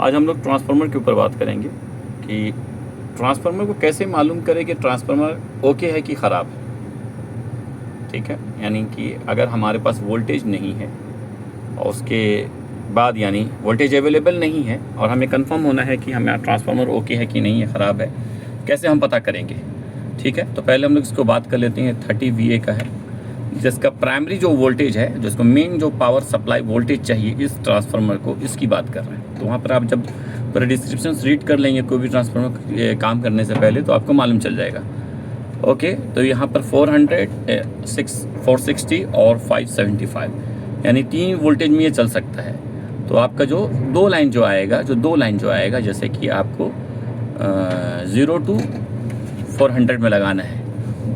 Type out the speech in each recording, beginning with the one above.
आज हम लोग ट्रांसफार्मर के ऊपर बात करेंगे कि ट्रांसफार्मर को कैसे मालूम करें कि ट्रांसफार्मर ओके है कि ख़राब है। ठीक है, यानी कि अगर हमारे पास वोल्टेज नहीं है और उसके बाद यानी वोल्टेज अवेलेबल नहीं है और हमें कंफर्म होना है कि हमारा ट्रांसफार्मर ओके है कि नहीं है, ख़राब है, कैसे हम पता करेंगे। ठीक है, तो पहले हम लोग इसको बात कर लेते हैं। 30 VA का है, जिसका प्राइमरी जो वोल्टेज है, जिसको मेन जो पावर सप्लाई वोल्टेज चाहिए इस ट्रांसफार्मर को, इसकी बात कर रहे हैं। तो वहाँ पर आप जब पूरे डिस्क्रिप्शन रीड कर लेंगे कोई भी ट्रांसफार्मर काम करने से पहले, तो आपको मालूम चल जाएगा। ओके, तो यहाँ पर 460 और 575 यानी 3 वोल्टेज में ये चल सकता है। तो आपका जो दो लाइन जो आएगा जैसे कि आपको 0 to 400 में लगाना है।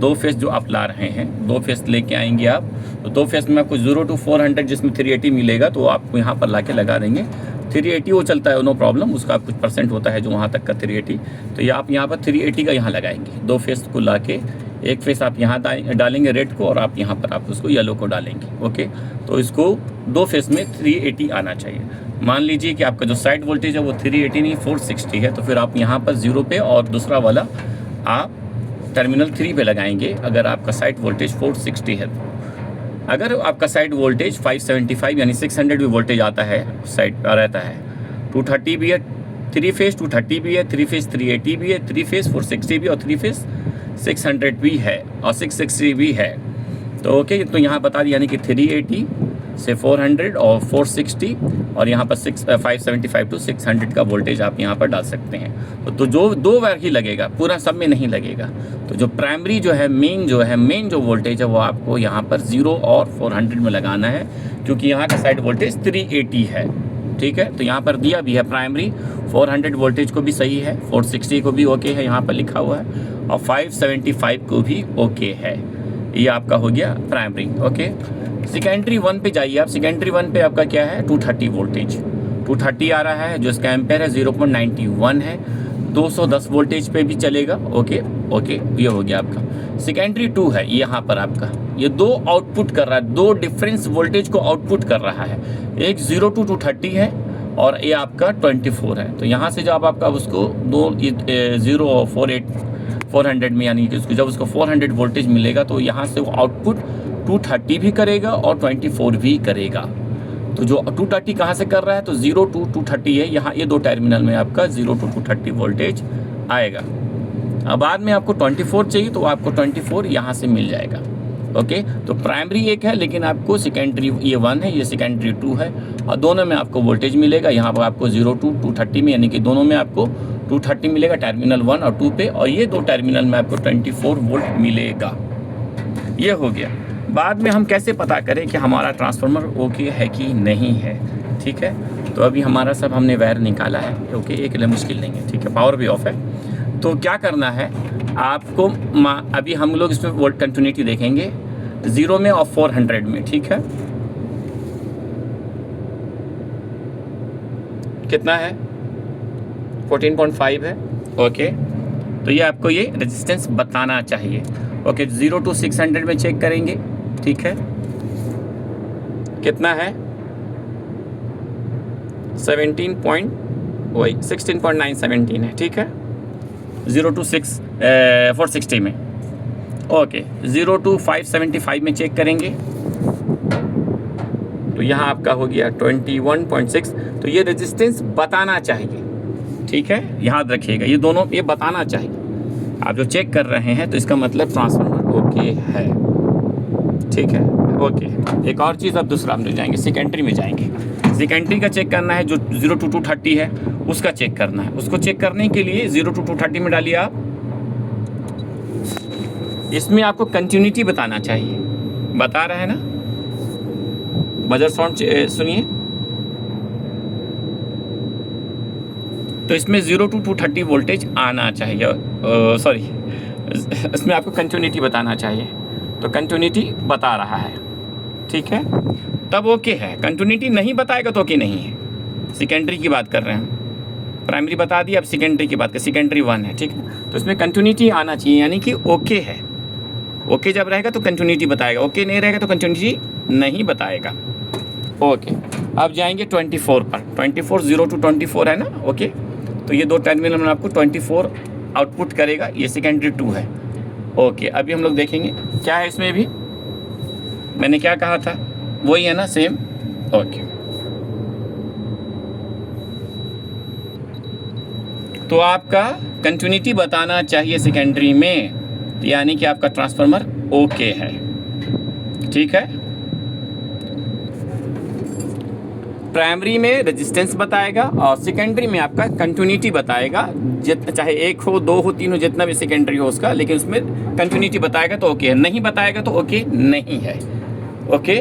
2 फेस जो आप ला रहे हैं, 2 फेस लेके आएंगे आप, तो 2 फेस में आपको 0 to 400 जिसमें 380 मिलेगा, तो आपको यहाँ पर ला के लगा देंगे। 380 वो चलता है, नो प्रॉब्लम, उसका कुछ परसेंट होता है जो वहाँ तक का 380। तो ये आप यहाँ पर 380 का यहाँ लगाएंगे। 2 फेस को ला के एक फेस आप यहाँ डालेंगे रेड को, और आप यहाँ पर आप उसको येलो को डालेंगे। ओके, तो इसको 2 फेस में 380 आना चाहिए। मान लीजिए कि आपका जो साइड वोल्टेज है वो 380 नहीं 460 है, तो फिर आप यहाँ पर 0 पे और दूसरा वाला आप टर्मिनल 3 पे लगाएंगे। अगर आपका साइड वोल्टेज 460 है, अगर आपका साइड वोल्टेज 575 यानी 600 भी वोल्टेज आता है, साइड रहता है, 230 भी है 3 फेस, 230 भी है 3 फेस, 380 भी है 3 फेस, 460 भी और 3 फेस 600 भी है और 660 भी है। तो ओके, तो यहाँ बता दिया यानी कि 380 से 400 और 460 और यहाँ पर 575 to 600 का वोल्टेज आप यहाँ पर डाल सकते हैं। तो जो 2 बार ही लगेगा, पूरा सब में नहीं लगेगा। तो जो प्राइमरी जो है, मेन जो वोल्टेज है, वो आपको यहाँ पर 0 और 400 में लगाना है, क्योंकि यहाँ का साइड वोल्टेज 380 है। ठीक है, तो यहाँ पर दिया भी है प्राइमरी 400 वोल्टेज को भी सही है, 460 को भी ओके है, यहाँ पर लिखा हुआ है, और 575 को भी ओके है। ये आपका हो गया प्राइमरी। ओके, सेकेंडरी 1 पे जाइए आप। सेकेंडरी 1 पे आपका क्या है, 230 वोल्टेज, 230 आ रहा है, जो इसका एम्पेयर है 0.91 है, 210 वोल्टेज पे भी चलेगा। ओके, ये हो गया आपका। सेकेंडरी 2 है यहाँ पर आपका, ये 2 आउटपुट कर रहा है, 2 डिफरेंस वोल्टेज को आउटपुट कर रहा है। एक 0 to 230 है और ये आपका 24 है। तो यहाँ से जब आपका उसको 0 और 400 में, यानी कि उसको जब उसको 400 वोल्टेज मिलेगा, तो यहाँ से वो आउटपुट 230 भी करेगा और 24 भी करेगा। तो जो 230 कहाँ से कर रहा है, तो 0 to 230 है, यहाँ ये 2 टर्मिनल में आपका 0 to 230 वोल्टेज आएगा। अब बाद में आपको 24 चाहिए, तो आपको 24 यहाँ से मिल जाएगा। ओके, तो प्राइमरी एक है, लेकिन आपको सेकेंडरी ये 1 है, ये सेकेंडरी 2 है, और दोनों में आपको वोल्टेज मिलेगा। यहाँ पर आपको 0 to 230 में, यानी कि दोनों में आपको 230 मिलेगा, टर्मिनल 1 और 2 पे, और ये 2 टर्मिनल में आपको 24 वोल्ट मिलेगा। ये हो गया। बाद में हम कैसे पता करें कि हमारा ट्रांसफार्मर ओके है कि नहीं है। ठीक है, तो अभी हमारा सब हमने वायर निकाला है। ओके, एक लिए मुश्किल नहीं है। ठीक है, पावर भी ऑफ है। तो क्या करना है आपको, अभी हम लोग इसमें वोल्ट कंटिन्यूटी देखेंगे 0 में और 400 में। ठीक है, कितना है, 14.5 है। ओके, तो ये आपको ये रेजिस्टेंस बताना चाहिए। ओके, 0 to 600 में चेक करेंगे। ठीक है, कितना है, 16.917 है। ठीक है, 0 to 460 में। ओके, 0 to 575 में चेक करेंगे, तो यहाँ आपका हो गया 21.6। तो ये रेजिस्टेंस बताना चाहिए। ठीक है, याद रखिएगा, ये दोनों ये बताना चाहिए। आप जो चेक कर रहे हैं, तो इसका मतलब ट्रांसफार्मर ओके है। ठीक है, ओके। एक और चीज़, अब दूसरा हम जाएंगे, सेकेंडरी में जाएंगे। सेकेंडरी का चेक करना है, जो 0 to 230 है उसका चेक करना है। उसको चेक करने के लिए 0 to 230 में डालिए आप। इसमें आपको कंटिन्यूटी बताना चाहिए, बता रहे हैं ना, बजर साउंड सुनिए। तो इसमें 0 to 230 वोल्टेज आना चाहिए। सॉरी, इसमें आपको कंटिन्यूटी बताना चाहिए, तो कंटिन्यूटी बता रहा है। ठीक है, तब ओके है। कंटिन्यूटी नहीं बताएगा तो ओके नहीं है। सेकेंडरी की बात कर रहे हैं, प्राइमरी बता दिया, अब सेकेंडरी की बात कर, सेकेंडरी 1 है। ठीक है, तो इसमें कंटिन्यूटी आना चाहिए, यानी कि ओके है। ओके जब रहेगा तो कंटिन्यूटी बताएगा, ओके नहीं रहेगा तो कंटिन्यूटी नहीं बताएगा। ओके। अब जाएंगे 24 पर, 24 0 to 24 है ना, ओके। तो ये दो टर्मिनल में आपको 24 आउटपुट करेगा, ये सेकेंडरी 2 है, ओके। अभी हम लोग देखेंगे क्या है इसमें भी, मैंने क्या कहा था वही है ना, सेम, ओके। तो आपका कंटिन्यूटी बताना चाहिए सेकेंडरी में, यानी कि आपका ट्रांसफार्मर ओके है, ठीक है। प्राइमरी में रेजिस्टेंस बताएगा और सेकेंडरी में आपका कंटिन्यूटी बताएगा, चाहे 1 हो 2 हो 3 हो, जितना भी सेकेंडरी हो उसका, लेकिन उसमें कंटिन्यूटी बताएगा तो ओके है, नहीं बताएगा तो ओके नहीं है, ओके।